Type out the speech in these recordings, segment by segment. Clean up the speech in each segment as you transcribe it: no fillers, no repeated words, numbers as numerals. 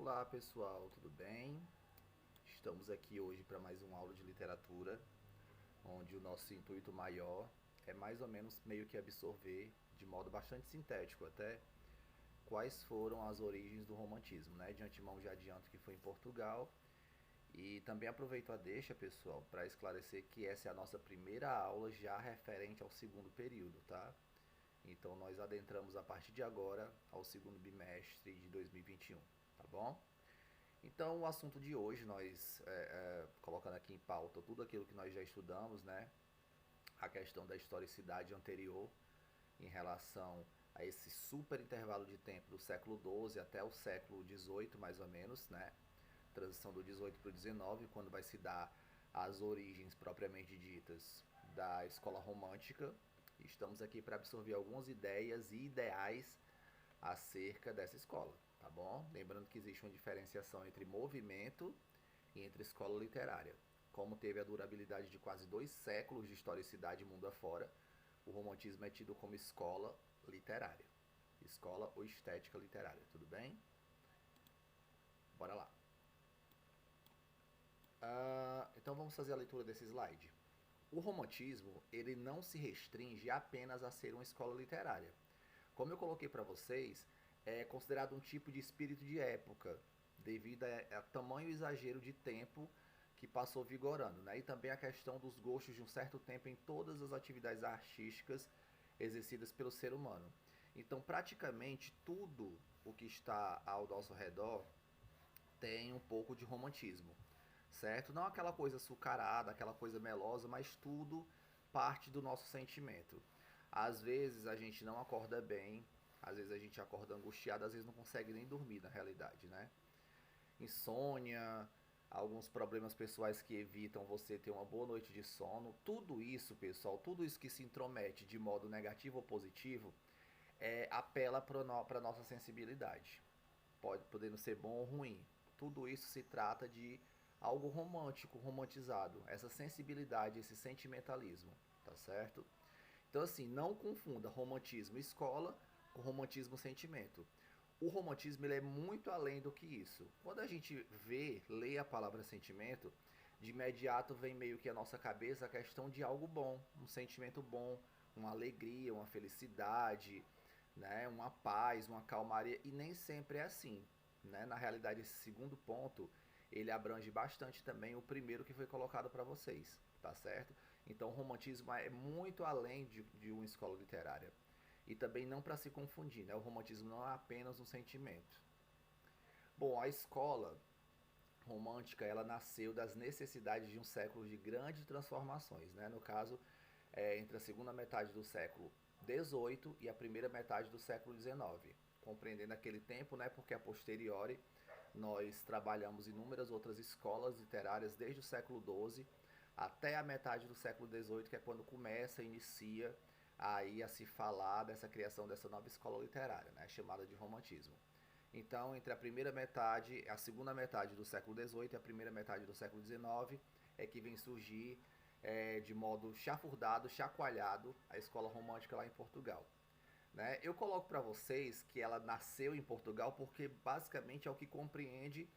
Olá pessoal, tudo bem? Estamos aqui hoje para mais uma aula de literatura, onde o nosso intuito maior é mais ou menos meio que absorver, de modo bastante sintético até, quais foram as origens do romantismo, né? De antemão já adianto que foi em Portugal e também aproveito a deixa, pessoal, para esclarecer que essa é a nossa primeira aula já referente ao segundo período, tá? Então nós adentramos a partir de agora ao segundo bimestre de 2021, tá bom? Então, o assunto de hoje, nós colocando aqui em pauta tudo aquilo que nós já estudamos, né? A questão da historicidade anterior em relação a esse super intervalo de tempo do século XII até o século XVIII, mais ou menos, né? Transição do XVIII para o XIX, quando vai se dar as origens propriamente ditas da escola romântica. Estamos aqui para absorver algumas ideias e ideais acerca dessa escola, tá bom? Lembrando que existe uma diferenciação entre movimento e entre escola literária. Como teve a durabilidade de quase 2 séculos de historicidade mundo afora, o romantismo é tido como escola literária. Escola ou estética literária, tudo bem? Bora lá. Então vamos fazer a leitura desse slide. O romantismo, ele não se restringe apenas a ser uma escola literária. Como eu coloquei para vocês, é considerado um tipo de espírito de época, devido a tamanho exagero de tempo que passou vigorando, né? E também a questão dos gostos de um certo tempo em todas as atividades artísticas exercidas pelo ser humano. Então, praticamente tudo o que está ao nosso redor tem um pouco de romantismo, certo? Não aquela coisa açucarada, aquela coisa melosa, mas tudo parte do nosso sentimento. Às vezes a gente não acorda bem, às vezes a gente acorda angustiado, às vezes não consegue nem dormir na realidade, né? Insônia, alguns problemas pessoais que evitam você ter uma boa noite de sono, tudo isso, pessoal, tudo isso que se intromete de modo negativo ou positivo, apela para a nossa sensibilidade. Podendo ser bom ou ruim. Tudo isso se trata de algo romântico, romantizado, essa sensibilidade, esse sentimentalismo, tá certo? Então assim, não confunda romantismo escola com romantismo sentimento. O romantismo ele é muito além do que isso. Quando a gente lê a palavra sentimento, de imediato vem meio que à nossa cabeça a questão de algo bom, um sentimento bom, uma alegria, uma felicidade, né, uma paz, uma calmaria, e nem sempre é assim, né? Na realidade, esse segundo ponto, ele abrange bastante também o primeiro que foi colocado para vocês, tá certo? Então, o romantismo é muito além de uma escola literária. E também não para se confundir, né? O romantismo não é apenas um sentimento. Bom, a escola romântica, ela nasceu das necessidades de um século de grandes transformações, né? No caso, entre a segunda metade do século XVIII e a primeira metade do século XIX, compreendendo aquele tempo, né? Porque a posteriori nós trabalhamos inúmeras outras escolas literárias desde o século XII até a metade do século XVIII, que é quando inicia aí a se falar dessa criação dessa nova escola literária, né? Chamada de romantismo. Então, entre a primeira metade, a segunda metade do século XVIII e a primeira metade do século XIX é que vem surgir de modo chafurdado, chacoalhado, a escola romântica lá em Portugal. Né? Eu coloco para vocês que ela nasceu em Portugal porque basicamente é o que compreende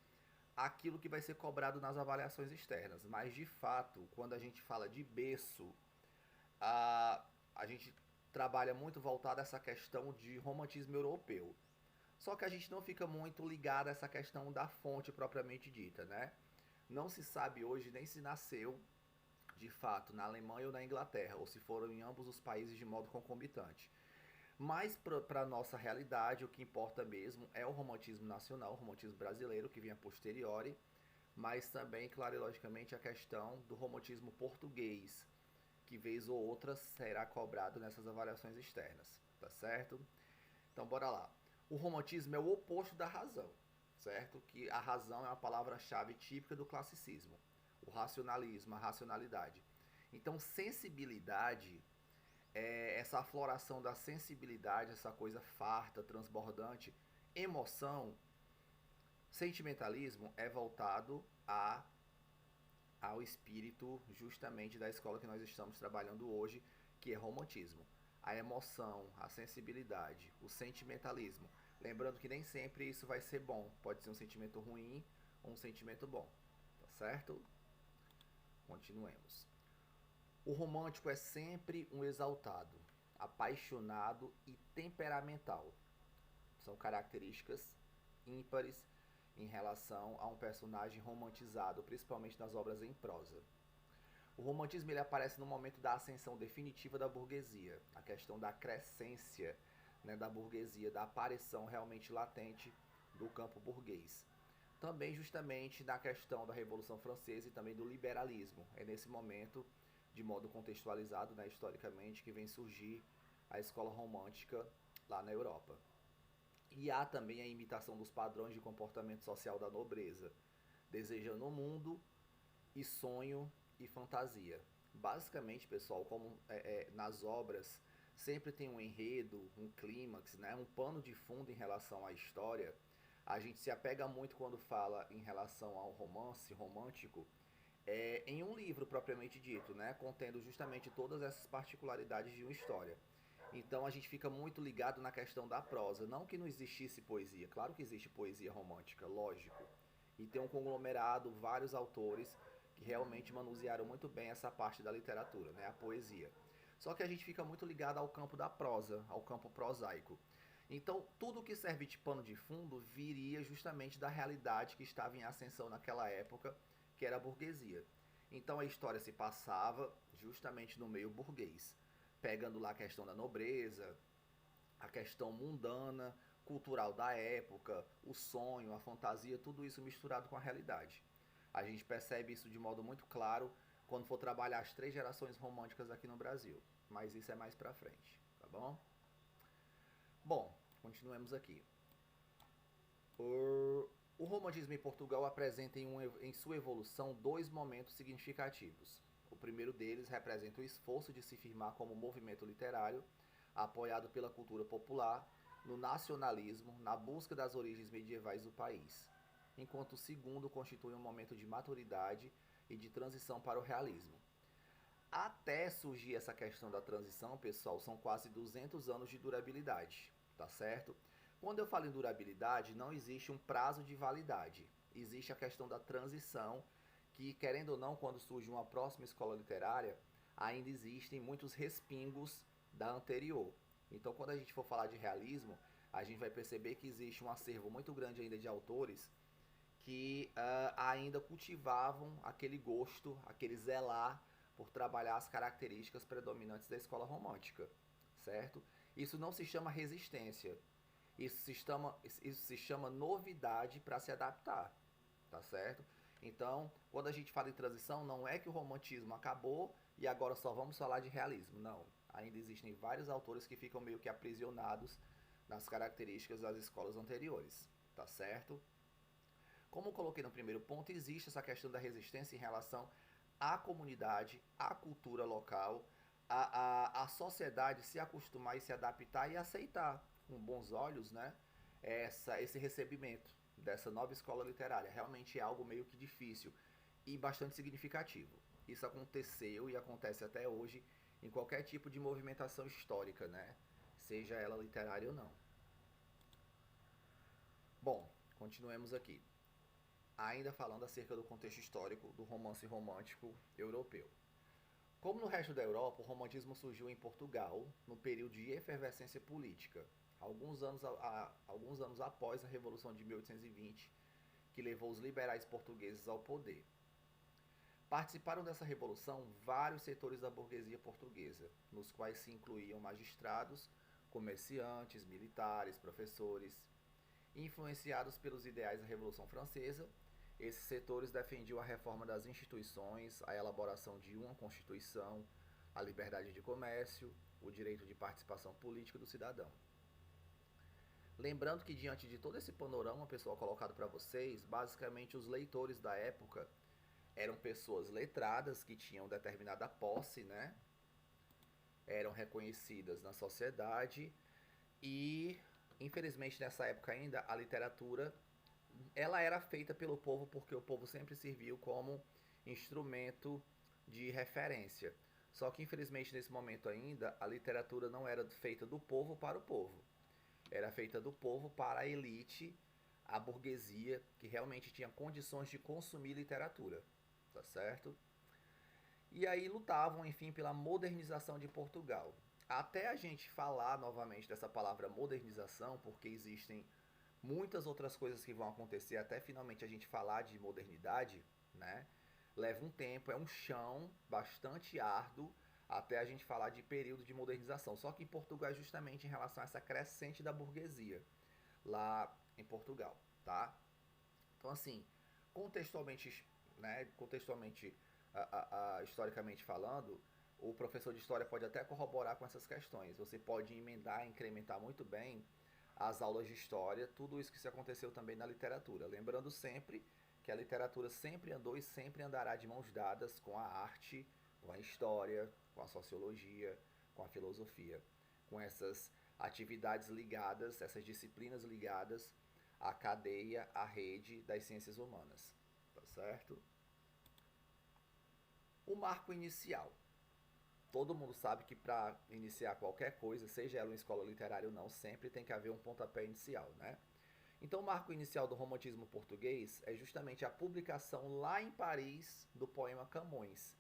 aquilo que vai ser cobrado nas avaliações externas. Mas de fato, quando a gente fala de berço, a gente trabalha muito voltado a essa questão de romantismo europeu. Só que a gente não fica muito ligado a essa questão da fonte propriamente dita, né? Não se sabe hoje nem se nasceu de fato na Alemanha ou na Inglaterra, ou se foram em ambos os países de modo concomitante. Mas para a nossa realidade, o que importa mesmo é o romantismo nacional, o romantismo brasileiro, que vem a posteriori, mas também, claro e logicamente, a questão do romantismo português, que vez ou outra será cobrado nessas avaliações externas, tá certo? Então bora lá. O romantismo é o oposto da razão, certo? Que a razão é uma palavra-chave típica do classicismo. O racionalismo, a racionalidade. Então sensibilidade essa afloração da sensibilidade, essa coisa farta, transbordante, emoção, sentimentalismo é voltado ao espírito justamente da escola que nós estamos trabalhando hoje, que é romantismo. A emoção, a sensibilidade, o sentimentalismo Lembrando que nem sempre isso vai ser bom. Pode ser um sentimento ruim ou um sentimento bom. Tá certo? Continuemos. O romântico é sempre um exaltado, apaixonado e temperamental. São características ímpares em relação a um personagem romantizado, principalmente nas obras em prosa. O romantismo ele aparece no momento da ascensão definitiva da burguesia, a questão da crescência, né, da burguesia, da aparição realmente latente do campo burguês. Também justamente na questão da Revolução Francesa e também do liberalismo. É nesse momento, de modo contextualizado, né, historicamente, que vem surgir a escola romântica lá na Europa. E há também a imitação dos padrões de comportamento social da nobreza, desejando o mundo e sonho e fantasia. Basicamente, pessoal, como nas obras sempre tem um enredo, um clímax, né, um pano de fundo em relação à história, a gente se apega muito quando fala em relação ao romance romântico em um livro propriamente dito, né, contendo justamente todas essas particularidades de uma história. Então a gente fica muito ligado na questão da prosa. Não que não existisse poesia, claro que existe poesia romântica, lógico. E tem um conglomerado, vários autores que realmente manusearam muito bem essa parte da literatura, né, a poesia. Só que a gente fica muito ligado ao campo da prosa, ao campo prosaico. Então, tudo que serve de pano de fundo viria justamente da realidade que estava em ascensão naquela época, que era a burguesia. Então, a história se passava justamente no meio burguês, pegando lá a questão da nobreza, a questão mundana, cultural da época, o sonho, a fantasia, tudo isso misturado com a realidade. A gente percebe isso de modo muito claro quando for trabalhar as 3 gerações românticas aqui no Brasil, mas isso é mais pra frente, tá bom? Bom, continuemos aqui. O romantismo em Portugal apresenta em sua evolução 2 momentos significativos. O primeiro deles representa o esforço de se firmar como movimento literário, apoiado pela cultura popular, no nacionalismo, na busca das origens medievais do país, enquanto o segundo constitui um momento de maturidade e de transição para o realismo. Até surgir essa questão da transição, pessoal, são quase 200 anos de durabilidade, tá certo? Quando eu falo em durabilidade, não existe um prazo de validade. Existe a questão da transição, que, querendo ou não, quando surge uma próxima escola literária, ainda existem muitos respingos da anterior. Então, quando a gente for falar de realismo, a gente vai perceber que existe um acervo muito grande ainda de autores que ainda cultivavam aquele gosto, aquele zelar por trabalhar as características predominantes da escola romântica, certo? Isso não se chama resistência, isso se chama novidade para se adaptar, tá certo? Então, quando a gente fala em transição, não é que o romantismo acabou e agora só vamos falar de realismo, não. Ainda existem vários autores que ficam meio que aprisionados nas características das escolas anteriores, tá certo? Como eu coloquei no primeiro ponto, existe essa questão da resistência em relação à comunidade, à cultura local, à sociedade se acostumar e se adaptar e aceitar com bons olhos, né, esse recebimento dessa nova escola literária. Realmente é algo meio que difícil e bastante significativo. Isso aconteceu e acontece até hoje em qualquer tipo de movimentação histórica, né, seja ela literária ou não. Bom, continuemos aqui. Ainda falando acerca do contexto histórico do romance romântico europeu. Como no resto da Europa, o romantismo surgiu em Portugal no período de efervescência política, alguns anos após a Revolução de 1820, que levou os liberais portugueses ao poder. Participaram dessa revolução vários setores da burguesia portuguesa, nos quais se incluíam magistrados, comerciantes, militares, professores. Influenciados pelos ideais da Revolução Francesa, esses setores defendiam a reforma das instituições, a elaboração de uma constituição, a liberdade de comércio, o direito de participação política do cidadão. Lembrando que diante de todo esse panorama, pessoal, colocado para vocês, basicamente os leitores da época eram pessoas letradas que tinham determinada posse, né? Eram reconhecidas na sociedade e, infelizmente, nessa época ainda, a literatura ela era feita pelo povo porque o povo sempre serviu como instrumento de referência. Só que, infelizmente, nesse momento ainda, a literatura não era feita do povo para o povo. Era feita do povo para a elite, a burguesia, que realmente tinha condições de consumir literatura, tá certo? E aí lutavam, enfim, pela modernização de Portugal. Até a gente falar novamente dessa palavra modernização, porque existem muitas outras coisas que vão acontecer até finalmente a gente falar de modernidade, né? Leva um tempo, é um chão bastante árduo até a gente falar de período de modernização. Só que em Portugal é justamente em relação a essa crescente da burguesia lá em Portugal, tá? Então assim, contextualmente, né, contextualmente, historicamente falando, o professor de história pode até corroborar com essas questões. Você pode emendar, incrementar muito bem as aulas de história, tudo isso que se aconteceu também na literatura. Lembrando sempre que a literatura sempre andou e sempre andará de mãos dadas com a arte, com a história, com a sociologia, com a filosofia, com essas atividades ligadas, essas disciplinas ligadas à cadeia, à rede das ciências humanas, tá certo? O marco inicial. Todo mundo sabe que para iniciar qualquer coisa, seja ela uma escola literária ou não, sempre tem que haver um pontapé inicial, né? Então, o marco inicial do romantismo português é justamente a publicação lá em Paris do poema Camões,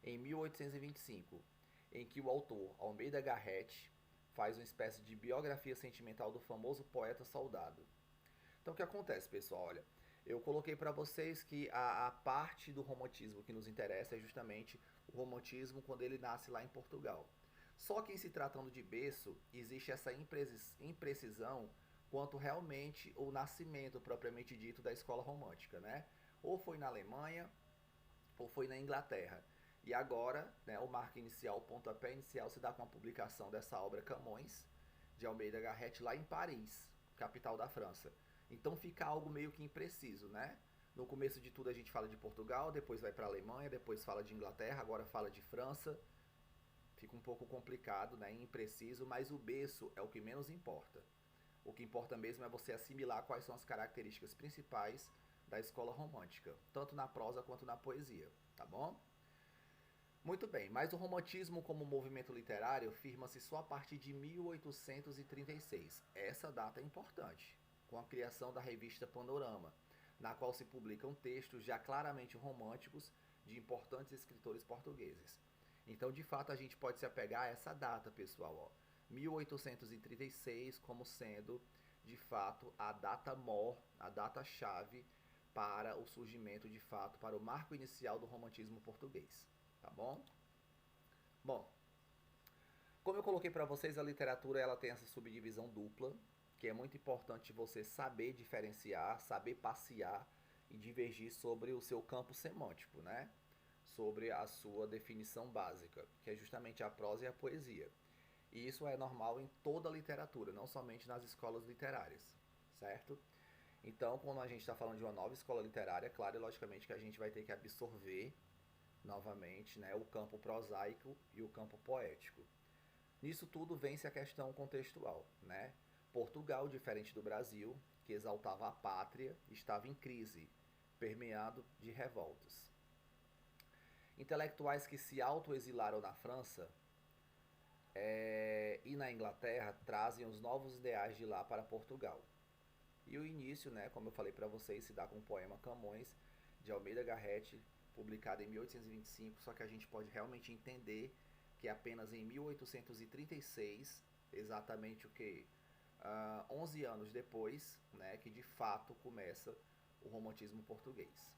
em 1825, em que o autor Almeida Garrett faz uma espécie de biografia sentimental do famoso poeta soldado. Então, o que acontece, pessoal? Olha, eu coloquei para vocês que a parte do romantismo que nos interessa é justamente o romantismo quando ele nasce lá em Portugal. Só que em se tratando de berço, existe essa imprecisão quanto realmente o nascimento propriamente dito da escola romântica, né? Ou foi na Alemanha, ou foi na Inglaterra. E agora, né, o marco inicial, o pontapé inicial se dá com a publicação dessa obra Camões, de Almeida Garrett, lá em Paris, capital da França. Então fica algo meio que impreciso, né? No começo de tudo a gente fala de Portugal, depois vai para a Alemanha, depois fala de Inglaterra, agora fala de França. Fica um pouco complicado, né? Impreciso, mas o berço é o que menos importa. O que importa mesmo é você assimilar quais são as características principais da escola romântica, tanto na prosa quanto na poesia, tá bom? Muito bem, mas o romantismo como movimento literário firma-se só a partir de 1836. Essa data é importante, com a criação da revista Panorama, na qual se publicam textos já claramente românticos de importantes escritores portugueses. Então, de fato, a gente pode se apegar a essa data, pessoal, ó, 1836 como sendo, de fato, a data mor, a data-chave para o surgimento, de fato, para o marco inicial do romantismo português. Tá bom? Bom, como eu coloquei para vocês, a literatura ela tem essa subdivisão dupla, que é muito importante você saber diferenciar, saber passear e divergir sobre o seu campo semântico, né? Sobre a sua definição básica, que é justamente a prosa e a poesia. E isso é normal em toda a literatura, não somente nas escolas literárias, certo? Então, quando a gente está falando de uma nova escola literária, claro e logicamente que a gente vai ter que absorver novamente, né, o campo prosaico e o campo poético. Nisso tudo vence a questão contextual, né? Portugal, diferente do Brasil, que exaltava a pátria, estava em crise, permeado de revoltas. Intelectuais que se autoexilaram na França e na Inglaterra trazem os novos ideais de lá para Portugal. E o início, né, como eu falei para vocês, se dá com o poema Camões, de Almeida Garrett, publicado em 1825, só que a gente pode realmente entender que apenas em 1836, exatamente o que? 11 anos depois, né, que de fato começa o romantismo português.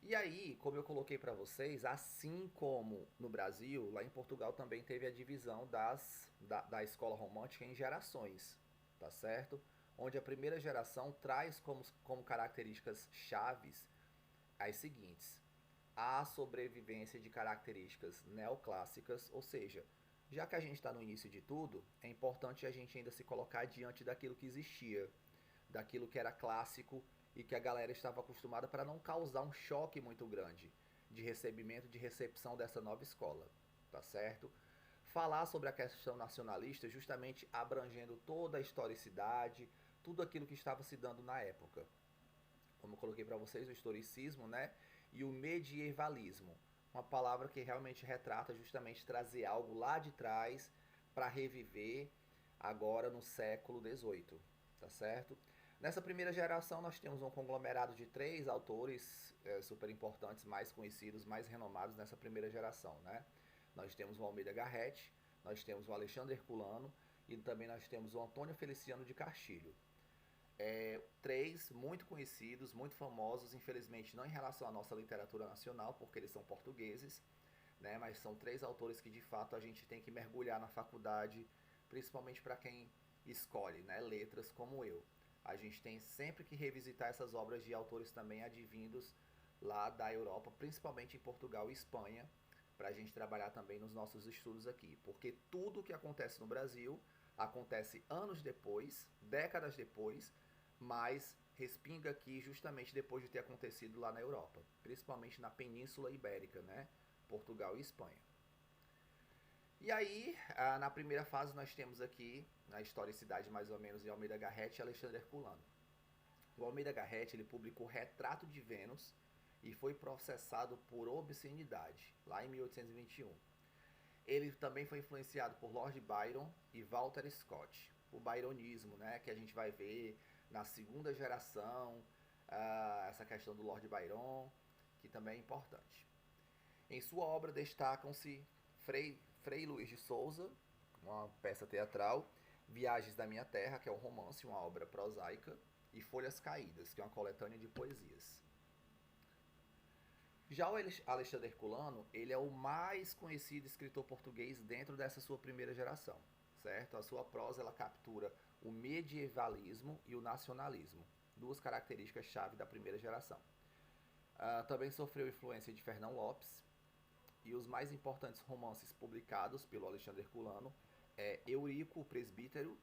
E aí, como eu coloquei para vocês, assim como no Brasil, lá em Portugal também teve a divisão da escola romântica em gerações, tá certo? Onde a primeira geração traz como características chaves as seguintes: a sobrevivência de características neoclássicas, ou seja, já que a gente está no início de tudo, é importante a gente ainda se colocar diante daquilo que existia, daquilo que era clássico e que a galera estava acostumada para não causar um choque muito grande de recebimento, de recepção dessa nova escola, tá certo? Falar sobre a questão nacionalista justamente abrangendo toda a historicidade, tudo aquilo que estava se dando na época. Como eu coloquei para vocês, o historicismo, né? E o medievalismo, uma palavra que realmente retrata justamente trazer algo lá de trás para reviver agora no século XVIII, tá certo? Nessa primeira geração nós temos um conglomerado de 3 autores super importantes, mais conhecidos, mais renomados nessa primeira geração, né? Nós temos o Almeida Garrett, nós temos o Alexandre Herculano e também nós temos o Antônio Feliciano de Castilho. 3 muito conhecidos, muito famosos, infelizmente não em relação à nossa literatura nacional, porque eles são portugueses, né? Mas são 3 autores que de fato a gente tem que mergulhar na faculdade, principalmente para quem escolhe, né, letras como eu. A gente tem sempre que revisitar essas obras de autores também advindos lá da Europa, principalmente em Portugal e Espanha, para a gente trabalhar também nos nossos estudos aqui, porque tudo o que acontece no Brasil acontece anos depois, décadas depois, mas respinga aqui justamente depois de ter acontecido lá na Europa, principalmente na Península Ibérica, né? Portugal e Espanha. E aí, na primeira fase, nós temos aqui, na historicidade mais ou menos, de Almeida Garrett e Alexandre Herculano. O Almeida Garrett ele publicou Retrato de Vênus e foi processado por obscenidade, lá em 1821. Ele também foi influenciado por Lord Byron e Walter Scott. O byronismo, né, que a gente vai ver na segunda geração, essa questão do Lord Byron, que também é importante. Em sua obra destacam-se Frei Luís de Souza, uma peça teatral, Viagens da Minha Terra, que é um romance, uma obra prosaica, e Folhas Caídas, que é uma coletânea de poesias. Já o Alexandre Herculano, ele é o mais conhecido escritor português dentro dessa sua primeira geração, certo? A sua prosa ela captura o medievalismo e o nacionalismo, 2 características-chave da primeira geração. Também sofreu influência de Fernão Lopes, e os mais importantes romances publicados pelo Alexandre Herculano é Eurico o Presbítero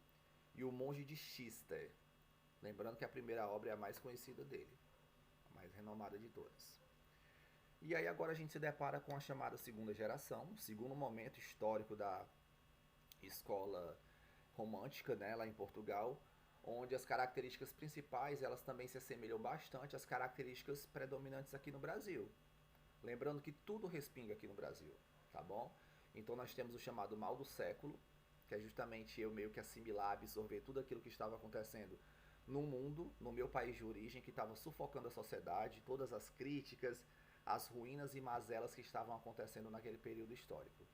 e O Monge de Chester. Lembrando que a primeira obra é a mais conhecida dele, a mais renomada de todas. E aí agora a gente se depara com a chamada segunda geração, segundo momento histórico da escola romântica, né, lá em Portugal, onde as características principais elas também se assemelham bastante às características predominantes aqui no Brasil. Lembrando que tudo respinga aqui no Brasil, tá bom? Então nós temos o chamado mal do século, que é justamente eu meio que assimilar, absorver tudo aquilo que estava acontecendo no mundo, no meu país de origem, que estava sufocando a sociedade, todas as críticas, as ruínas e mazelas que estavam acontecendo naquele período histórico,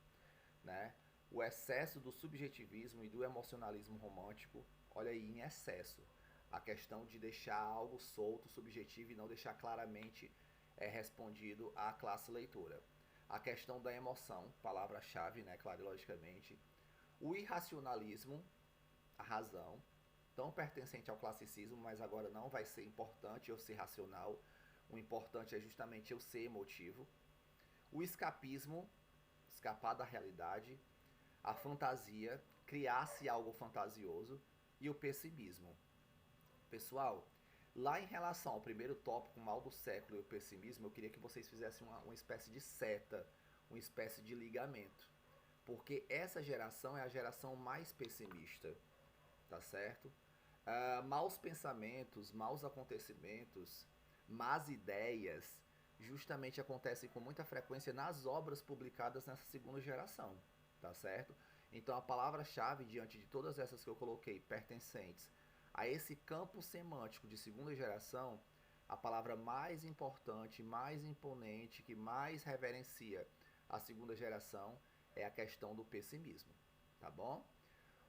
né? O excesso do subjetivismo e do emocionalismo romântico, olha aí, em excesso. A questão de deixar algo solto, subjetivo e não deixar claramente respondido à classe leitora. A questão da emoção, palavra-chave, né, claro, logicamente. O irracionalismo, a razão, tão pertencente ao classicismo, mas agora não vai ser importante eu ser racional. O importante é justamente eu ser emotivo. O escapismo, escapar da realidade. A fantasia, criar-se algo fantasioso. E o pessimismo. Pessoal, lá em relação ao primeiro tópico, o mal do século e o pessimismo, eu queria que vocês fizessem uma espécie de seta, uma espécie de ligamento. Porque essa geração é a geração mais pessimista, tá certo? Maus pensamentos, maus acontecimentos, más ideias, justamente acontecem com muita frequência nas obras publicadas nessa segunda geração, tá certo? Então a palavra-chave diante de todas essas que eu coloquei, pertencentes a esse campo semântico de segunda geração, a palavra mais importante, mais imponente, que mais reverencia a segunda geração é a questão do pessimismo, tá bom?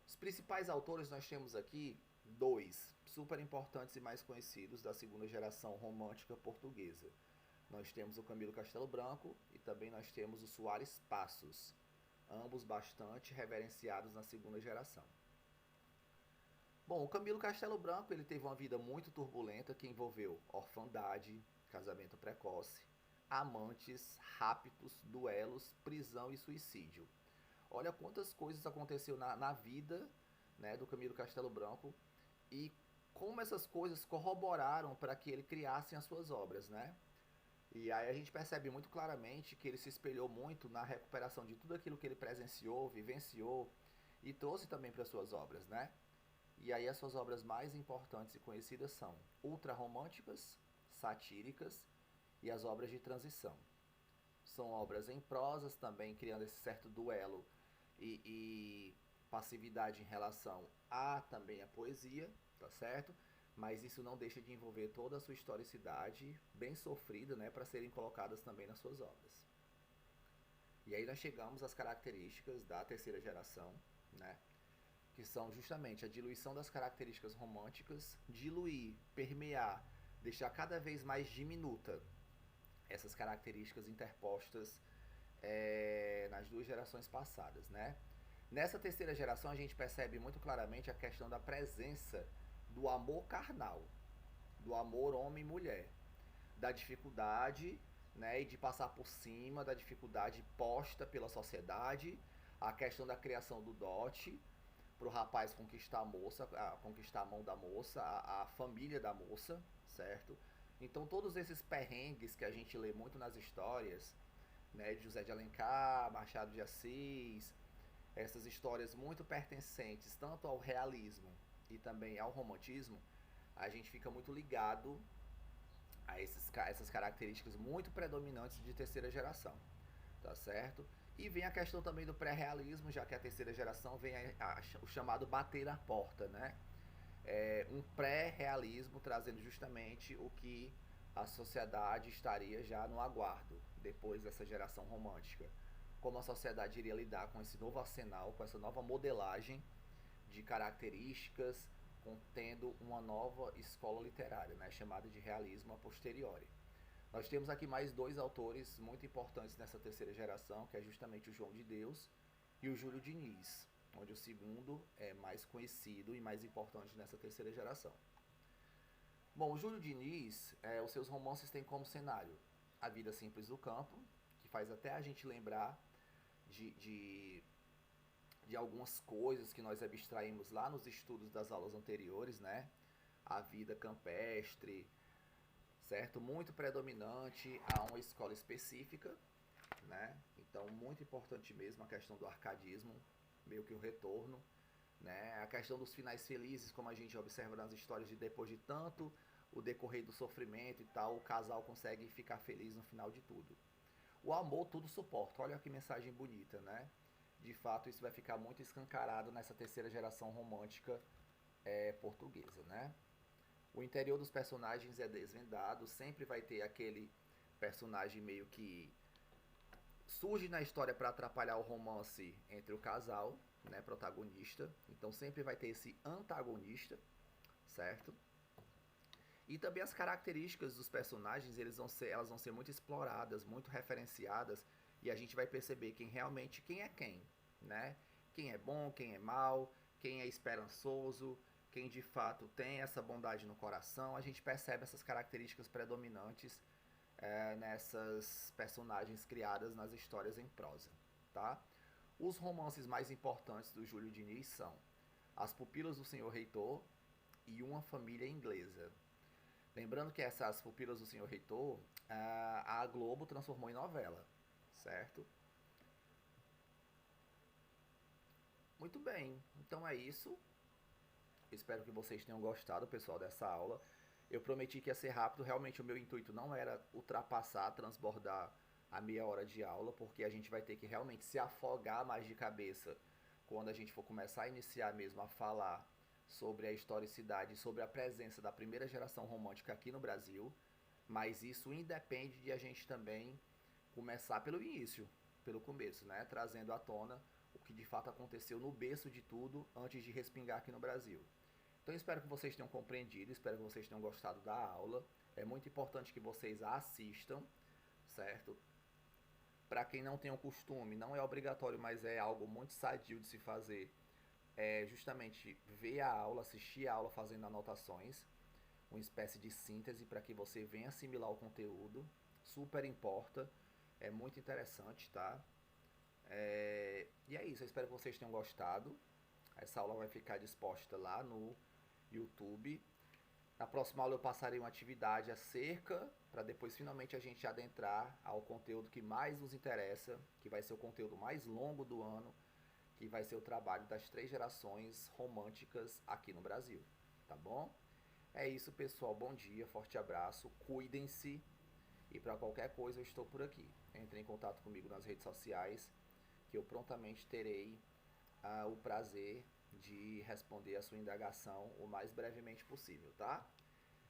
Os principais autores nós temos aqui 2, super importantes e mais conhecidos da segunda geração romântica portuguesa. Nós temos o Camilo Castelo Branco e também nós temos o Soares Passos, ambos bastante reverenciados na segunda geração. Bom, o Camilo Castelo Branco ele teve uma vida muito turbulenta que envolveu orfandade, casamento precoce, amantes, raptos, duelos, prisão e suicídio. Olha quantas coisas aconteceu na vida, né, do Camilo Castelo Branco e como essas coisas corroboraram para que ele criasse as suas obras, né? E aí a gente percebe muito claramente que ele se espelhou muito na recuperação de tudo aquilo que ele presenciou, vivenciou e trouxe também para suas obras, né? E aí as suas obras mais importantes e conhecidas são ultrarromânticas, satíricas e as obras de transição. São obras em prosas também, criando esse certo duelo e passividade em relação a também a poesia, tá certo? Mas isso não deixa de envolver toda a sua historicidade bem sofrida, né, para serem colocadas também nas suas obras. E aí nós chegamos às características da terceira geração, né, que são justamente a diluição das características românticas, diluir, permear, deixar cada vez mais diminuta essas características interpostas nas duas gerações passadas, né? Nessa terceira geração a gente percebe muito claramente a questão da presença do amor carnal, do amor homem e mulher, da dificuldade, né, e de passar por cima da dificuldade posta pela sociedade, a questão da criação do dote, para o rapaz conquistar a moça, conquistar a mão da moça, a família da moça, certo? Então todos esses perrengues que a gente lê muito nas histórias, né, de José de Alencar, Machado de Assis, essas histórias muito pertencentes tanto ao realismo e também ao romantismo, a gente fica muito ligado a essas características muito predominantes de terceira geração, tá certo? E vem a questão também do pré-realismo, já que a terceira geração vem o chamado bater na porta, né? Um pré-realismo trazendo justamente o que a sociedade estaria já no aguardo depois dessa geração romântica. Como a sociedade iria lidar com esse novo arsenal, com essa nova modelagem de características, contendo uma nova escola literária, né, chamada de realismo a posteriori. Nós temos aqui mais dois autores muito importantes nessa terceira geração, que é justamente o João de Deus e o Júlio Diniz, onde o segundo é mais conhecido e mais importante nessa terceira geração. Bom, o Júlio Diniz, os seus romances têm como cenário a vida simples do campo, que faz até a gente lembrar de algumas coisas que nós abstraímos lá nos estudos das aulas anteriores, né? A vida campestre, certo? Muito predominante a uma escola específica, né? Então, muito importante mesmo a questão do arcadismo, meio que o retorno, né? A questão dos finais felizes, como a gente observa nas histórias de depois de tanto o decorrer do sofrimento e tal, o casal consegue ficar feliz no final de tudo. O amor tudo suporta, olha que mensagem bonita, né? De fato, isso vai ficar muito escancarado nessa terceira geração romântica portuguesa, né? O interior dos personagens é desvendado, sempre vai ter aquele personagem meio que surge na história para atrapalhar o romance entre o casal, né, protagonista. Então sempre vai ter esse antagonista, certo? E também as características dos personagens, elas vão ser muito exploradas, muito referenciadas, e a gente vai perceber quem é quem, né? Quem é bom, quem é mal, quem é esperançoso, quem de fato tem essa bondade no coração. A gente percebe essas características predominantes nessas personagens criadas nas histórias em prosa, tá? Os romances mais importantes do Júlio Diniz são As Pupilas do Senhor Reitor e Uma Família Inglesa. Lembrando que essas Pupilas do Senhor Reitor, a Globo transformou em novela, certo? Muito bem, então é isso. Espero que vocês tenham gostado, pessoal, dessa aula. Eu prometi que ia ser rápido, realmente o meu intuito não era ultrapassar, transbordar a meia hora de aula, porque a gente vai ter que realmente se afogar mais de cabeça quando a gente for começar a iniciar mesmo a falar sobre a historicidade, sobre a presença da primeira geração romântica aqui no Brasil, mas isso independe de a gente também começar pelo início, pelo começo, né? Trazendo à tona o que de fato aconteceu no berço de tudo antes de respingar aqui no Brasil. Então espero que vocês tenham compreendido, espero que vocês tenham gostado da aula. É muito importante que vocês a assistam, certo? Para quem não tem o costume, não é obrigatório, mas é algo muito sadio de se fazer. É justamente ver a aula, assistir a aula fazendo anotações, uma espécie de síntese para que você venha assimilar o conteúdo. Super importa, é muito interessante, tá? E é isso, eu espero que vocês tenham gostado. Essa aula vai ficar disposta lá no YouTube. Na próxima aula eu passarei uma atividade acerca, para depois finalmente a gente adentrar ao conteúdo que mais nos interessa, que vai ser o conteúdo mais longo do ano, que vai ser o trabalho das 3 gerações românticas aqui no Brasil, tá bom? É isso, pessoal, bom dia, forte abraço, cuidem-se e para qualquer coisa eu estou por aqui. Entre em contato comigo nas redes sociais, que eu prontamente terei o prazer de responder a sua indagação o mais brevemente possível, tá?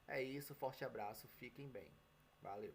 É isso, forte abraço, fiquem bem. Valeu!